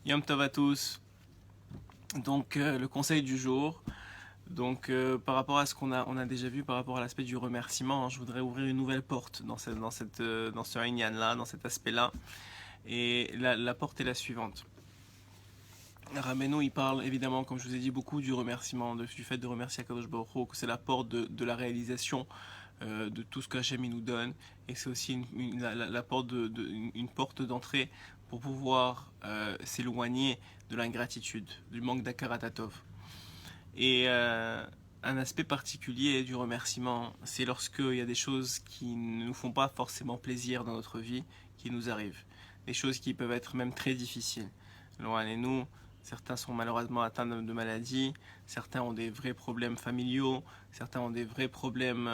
Yom Tov à tous. Donc le conseil du jour. Donc par rapport à ce qu'on a déjà vu par rapport à l'aspect du remerciement, hein, je voudrais ouvrir une nouvelle porte dans ce Inyan là, dans cet aspect-là. Et la porte est la suivante. Rabbeinu, il parle évidemment, comme je vous ai dit, beaucoup du remerciement, du fait de remercier Akadosh Baruch Hu, que c'est la porte de la réalisation de tout ce que Hachem il nous donne, et c'est aussi la porte une porte d'entrée pour pouvoir s'éloigner de l'ingratitude, du manque d'akaratatov. Et un aspect particulier du remerciement, c'est lorsqu'il y a des choses qui ne nous font pas forcément plaisir dans notre vie, qui nous arrivent. Des choses qui peuvent être même très difficiles. Loin et nous, certains sont malheureusement atteints de maladies, certains ont des vrais problèmes familiaux, certains ont des vrais problèmes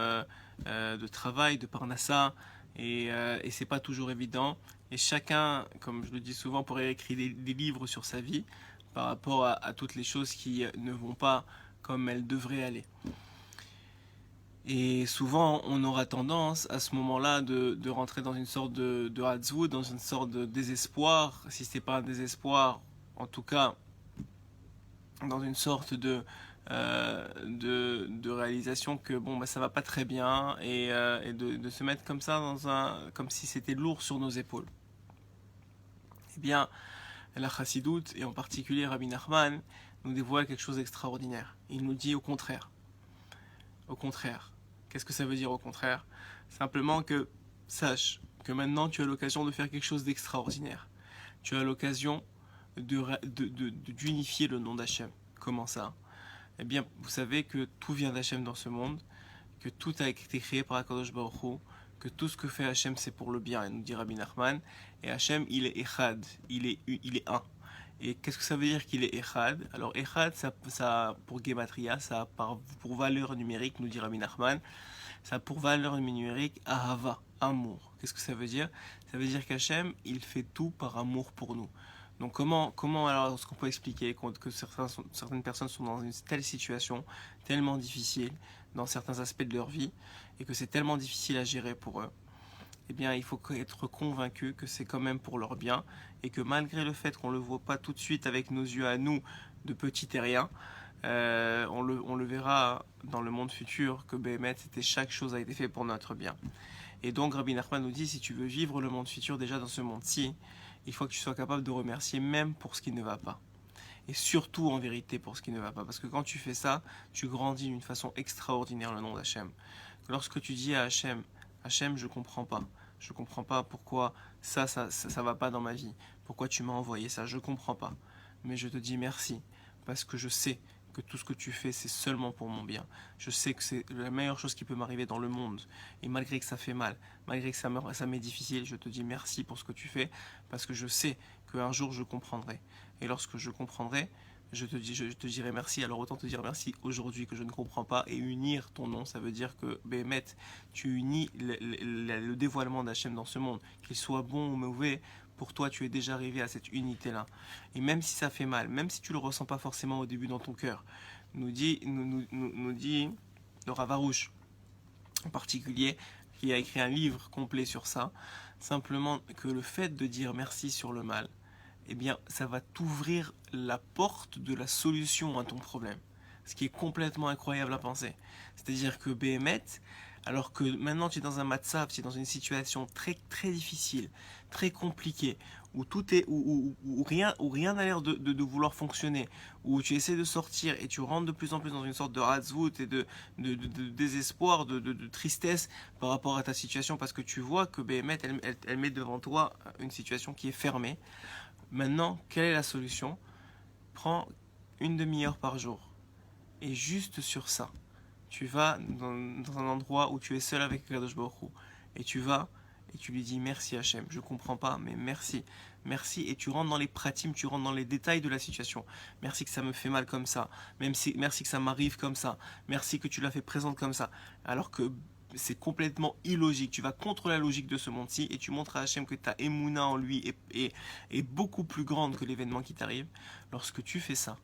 de travail, de parnassa, et c'est pas toujours évident. Et chacun, comme je le dis souvent, pourrait écrire des livres sur sa vie par rapport à toutes les choses qui ne vont pas comme elles devraient aller. Et souvent, on aura tendance à ce moment-là de rentrer dans une sorte de hatzvut, dans une sorte de désespoir, si ce n'est pas un désespoir, en tout cas dans une sorte de réalisation que bon, bah, ça va pas très bien et de se mettre comme ça comme si c'était lourd sur nos épaules. Eh bien, la chassidoute, et en particulier Rabbi Nachman, nous dévoile quelque chose d'extraordinaire. Il nous dit au contraire. Au contraire. Qu'est-ce que ça veut dire au contraire? Simplement que sache que maintenant tu as l'occasion de faire quelque chose d'extraordinaire. Tu as l'occasion d'unifier le nom d'Hachem. Comment ça? Eh bien, vous savez que tout vient d'Hachem dans ce monde, que tout a été créé par Akadosh Baruch Hu, que tout ce que fait Hachem c'est pour le bien, et nous dit Rabbi Nachman. Et Hachem, il est Echad, il est un. Et qu'est-ce que ça veut dire qu'il est Echad? Alors Echad, ça pour Gematria, ça a pour valeur numérique, nous dit Rabbi Nachman, ça a pour valeur numérique Ahava, amour. Qu'est-ce que ça veut dire? Ça veut dire qu'Hachem, il fait tout par amour pour nous. Donc comment alors est-ce qu'on peut expliquer que certaines personnes sont dans une telle situation, tellement difficile, dans certains aspects de leur vie, et que c'est tellement difficile à gérer pour eux? Eh bien, il faut être convaincu que c'est quand même pour leur bien, et que malgré le fait qu'on ne le voit pas tout de suite avec nos yeux à nous, de petits terriens, on le verra dans le monde futur, que Béhémet, chaque chose a été fait pour notre bien. Et donc Rabbi Nachman nous dit, si tu veux vivre le monde futur déjà dans ce monde-ci, il faut que tu sois capable de remercier même pour ce qui ne va pas. Et surtout en vérité pour ce qui ne va pas. Parce que quand tu fais ça, tu grandis d'une façon extraordinaire le nom d'Hachem. Lorsque tu dis à Hachem, Hachem, je comprends pas. Je comprends pas pourquoi ça va pas dans ma vie. Pourquoi tu m'as envoyé ça, je comprends pas. Mais je te dis merci. Parce que je sais que tout ce que tu fais, c'est seulement pour mon bien. Je sais que c'est la meilleure chose qui peut m'arriver dans le monde. Et malgré que ça fait mal, malgré que ça m'est difficile, je te dis merci pour ce que tu fais, parce que je sais qu'un jour je comprendrai. Et lorsque je comprendrai, je te dirai merci. Alors autant te dire merci aujourd'hui que je ne comprends pas. Et unir ton nom, ça veut dire que Béhémet, tu unis le dévoilement d'Hachem dans ce monde. Qu'il soit bon ou mauvais, pour toi tu es déjà arrivé à cette unité-là. Et même si ça fait mal, même si tu ne le ressens pas forcément au début dans ton cœur, nous dit le Rav Arush en particulier, qui a écrit un livre complet sur ça, simplement que le fait de dire merci sur le mal, eh bien, ça va t'ouvrir la porte de la solution à ton problème. Ce qui est complètement incroyable à penser. C'est-à-dire que Béhémet, alors que maintenant tu es dans un matzav, tu es dans une situation très très difficile, très compliquée, où tout est, où rien n'a l'air de vouloir fonctionner, où tu essaies de sortir et tu rentres de plus en plus dans une sorte de hatzvut et de désespoir, de tristesse par rapport à ta situation, parce que tu vois que Béhémet, elle met devant toi une situation qui est fermée. Maintenant, quelle est la solution? Prends une demi-heure par jour. Et juste sur ça, tu vas dans un endroit où tu es seul avec Kadosh Baruch Hu. Et tu vas et tu lui dis merci Hachem. Je comprends pas, mais merci. Merci. Et tu rentres dans les pratimes, tu rentres dans les détails de la situation. Merci que ça me fait mal comme ça. Merci que ça m'arrive comme ça. Merci que tu l'as fait présente comme ça. Alors que c'est complètement illogique. Tu vas contre la logique de ce monde-ci et tu montres à Hachem que ta émouna en lui est beaucoup plus grande que l'événement qui t'arrive. Lorsque tu fais ça,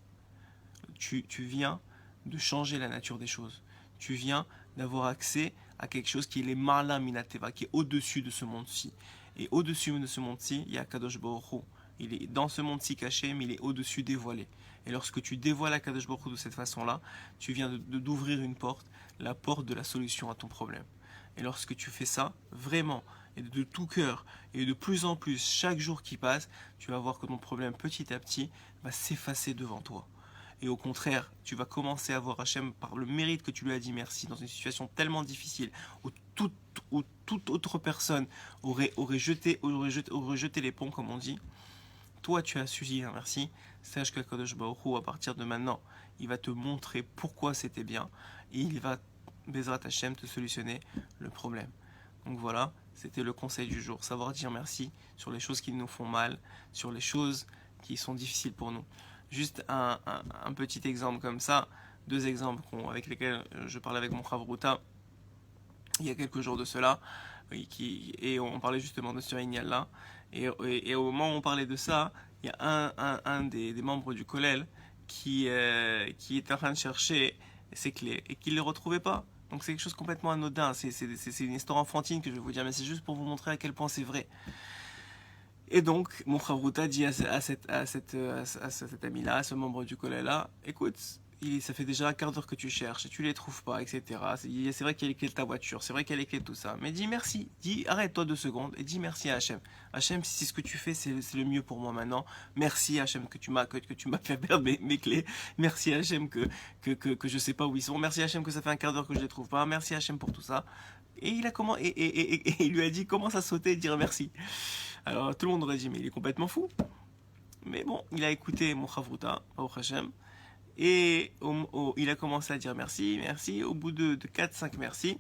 tu viens de changer la nature des choses. Tu viens d'avoir accès à quelque chose qui est les Marla Minateva, qui est au-dessus de ce monde-ci. Et au-dessus de ce monde-ci, il y a Kadosh Baruch Hu. Il est dans ce monde-ci caché, mais il est au-dessus dévoilé. Et lorsque tu dévoiles Akadosh Baruch Hu de cette façon-là, tu viens d'ouvrir une porte, la porte de la solution à ton problème. Et lorsque tu fais ça, vraiment, et de tout cœur, et de plus en plus, chaque jour qui passe, tu vas voir que ton problème, petit à petit, va s'effacer devant toi. Et au contraire, tu vas commencer à voir Hachem par le mérite que tu lui as dit merci dans une situation tellement difficile où toute autre personne aurait jeté les ponts, comme on dit. Toi, tu as su dire merci. Sache que Kadosh Baruch Hu, à partir de maintenant, il va te montrer pourquoi c'était bien et il va, Bezrat Hachem, te solutionner le problème. Donc voilà, c'était le conseil du jour. Savoir dire merci sur les choses qui nous font mal, sur les choses qui sont difficiles pour nous. Juste un petit exemple comme ça, deux exemples avec lesquels je parlais avec mon Chavruta il y a quelques jours de cela, et on parlait justement de ce Ignal là, et au moment où on parlait de ça, il y a un des membres du Kollel qui était en train de chercher ses clés et qui ne les retrouvait pas. Donc c'est quelque chose de complètement anodin, c'est une histoire enfantine que je vais vous dire, mais c'est juste pour vous montrer à quel point c'est vrai. Et donc, mon Chavruta dit à cet ami-là, à ce membre du Kollel-là, écoute, ça fait déjà un quart d'heure que tu cherches et tu les trouves pas, etc. C'est vrai qu'il y a les clés de ta voiture, c'est vrai qu'il y a les clés de tout ça. Mais dis merci, arrête-toi 2 secondes et dis merci à Hachem. Hachem, si ce que tu fais, c'est le mieux pour moi maintenant. Merci Hachem que tu m'as fait perdre mes clés. Merci Hachem que je sais pas où ils sont. Merci Hachem que ça fait un quart d'heure que je les trouve pas. Merci Hachem pour tout ça. Et il lui a dit commence à sauter et dire merci. Alors tout le monde aurait dit mais il est complètement fou. Mais bon, il a écouté mon Chavruta, au Hachem. Et il a commencé à dire merci. Au bout de 4-5 merci,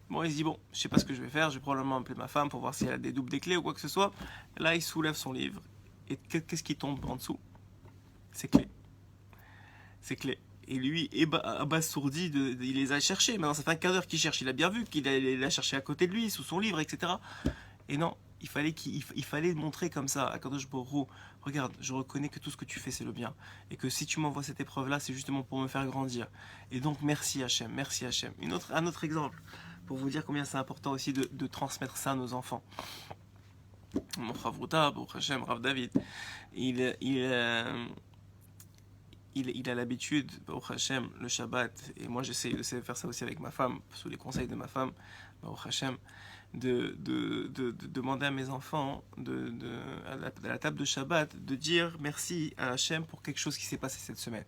bon, il se dit bon, je sais pas ce que je vais faire, je vais probablement appeler ma femme pour voir si elle a des doubles des clés ou quoi que ce soit. Là, il soulève son livre. Et qu'est-ce qui tombe en dessous? Ses clés. Et lui, abasourdi, il les a cherchés. Maintenant, ça fait un quart d'heure qu'il cherche. Il a bien vu qu'il l'a cherché à côté de lui, sous son livre, etc. Et non, il fallait montrer comme ça à Kadosh Baruch Hu, regarde, je reconnais que tout ce que tu fais c'est le bien et que si tu m'envoies cette épreuve là c'est justement pour me faire grandir et donc merci Hachem. Un autre exemple pour vous dire combien c'est important aussi de transmettre ça à nos enfants. Mon Chavruta, Baruch Hachem, Rav David, il a l'habitude, Baruch Hachem, le Shabbat, et moi j'essaie de faire ça aussi avec ma femme, sous les conseils de ma femme, Baruch Hachem, de demander à mes enfants, à la table de Shabbat, de dire merci à Hachem pour quelque chose qui s'est passé cette semaine.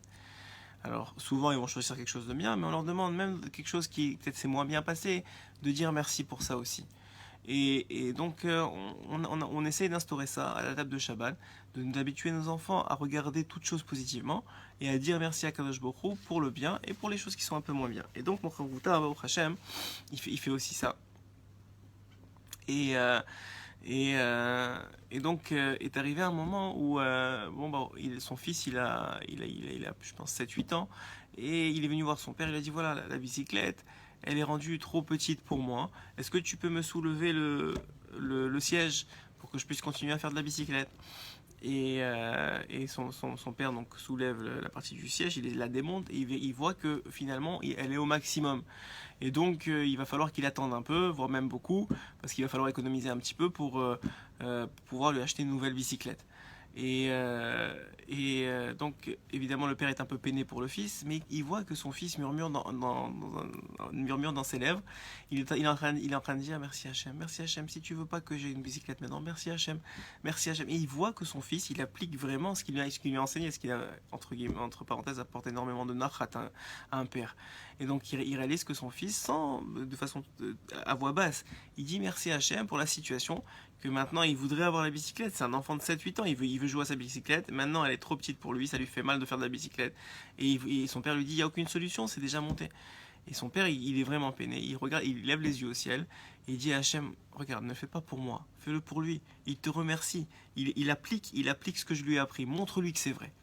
Alors souvent ils vont choisir quelque chose de bien, mais on leur demande même quelque chose qui peut-être s'est moins bien passé, de dire merci pour ça aussi. Et donc on essaye d'instaurer ça à la table de Shabbat, d'habituer nos enfants à regarder toutes choses positivement et à dire merci à Kadosh Baruch Hu pour le bien et pour les choses qui sont un peu moins bien. Et donc mon Chavruta, Baruch Hachem, il fait aussi ça. Et donc est arrivé un moment où son fils il a je pense 7-8 ans et il est venu voir son père, il a dit voilà la bicyclette elle est rendue trop petite pour moi, est-ce que tu peux me soulever le siège pour que je puisse continuer à faire de la bicyclette? Et son père donc soulève la partie du siège, il la démonte et il voit que finalement elle est au maximum. Et donc il va falloir qu'il attende un peu, voire même beaucoup, parce qu'il va falloir économiser un petit peu pour pouvoir lui acheter une nouvelle bicyclette. Donc évidemment le père est un peu peiné pour le fils, mais il voit que son fils murmure dans ses lèvres. Il est en train de dire merci Hachem, si tu veux pas que j'ai une bicyclette maintenant, merci Hachem. Et il voit que son fils il applique vraiment ce qu'il lui a enseigné, ce qu'il a entre parenthèses apporte énormément de nachat à un père. Et donc il réalise que son fils, de façon à voix basse, il dit merci Hachem pour la situation, que maintenant il voudrait avoir la bicyclette. C'est un enfant de 7-8 ans, il veut jouer à sa bicyclette, maintenant elle est trop petite pour lui, ça lui fait mal de faire de la bicyclette. Et son père lui dit il n'y a aucune solution, c'est déjà monté. Et son père il est vraiment peiné, il lève les yeux au ciel et il dit à Hachem, regarde, ne le fais pas pour moi, fais-le pour lui, il te remercie, il applique ce que je lui ai appris, montre-lui que c'est vrai.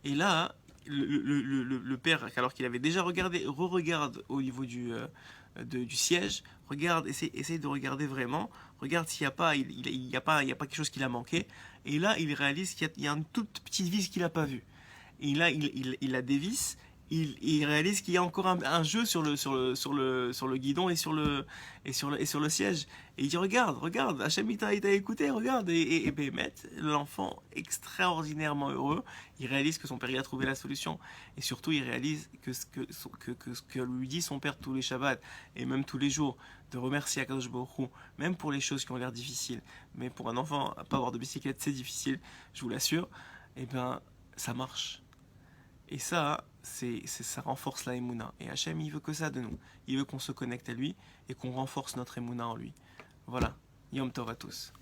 Et là le père, alors qu'il avait déjà regardé, re-regarde au niveau du siège, essaye de regarder vraiment, regarde s'il n'y a pas, il y a pas quelque chose qu'il a manqué, et là il réalise qu'il y a une toute petite vis qu'il n'a pas vue. Et là il la dévisse, il réalise qu'il y a encore un jeu sur le guidon et sur le siège. Et il dit regarde, Hachem il t'a écouté, regarde. Et Béhémet, l'enfant extraordinairement heureux, il réalise que son père y a trouvé la solution. Et surtout, il réalise que ce que lui dit son père tous les Shabbats, et même tous les jours, de remercier Akadosh Baruch Hu, même pour les choses qui ont l'air difficiles. Mais pour un enfant, pas avoir de bicyclette, c'est difficile, je vous l'assure. Et bien, ça marche. Et ça, ça renforce la Emouna. Et Hachem, il veut que ça de nous. Il veut qu'on se connecte à lui et qu'on renforce notre Emouna en lui. Voilà. Yom Tov à tous.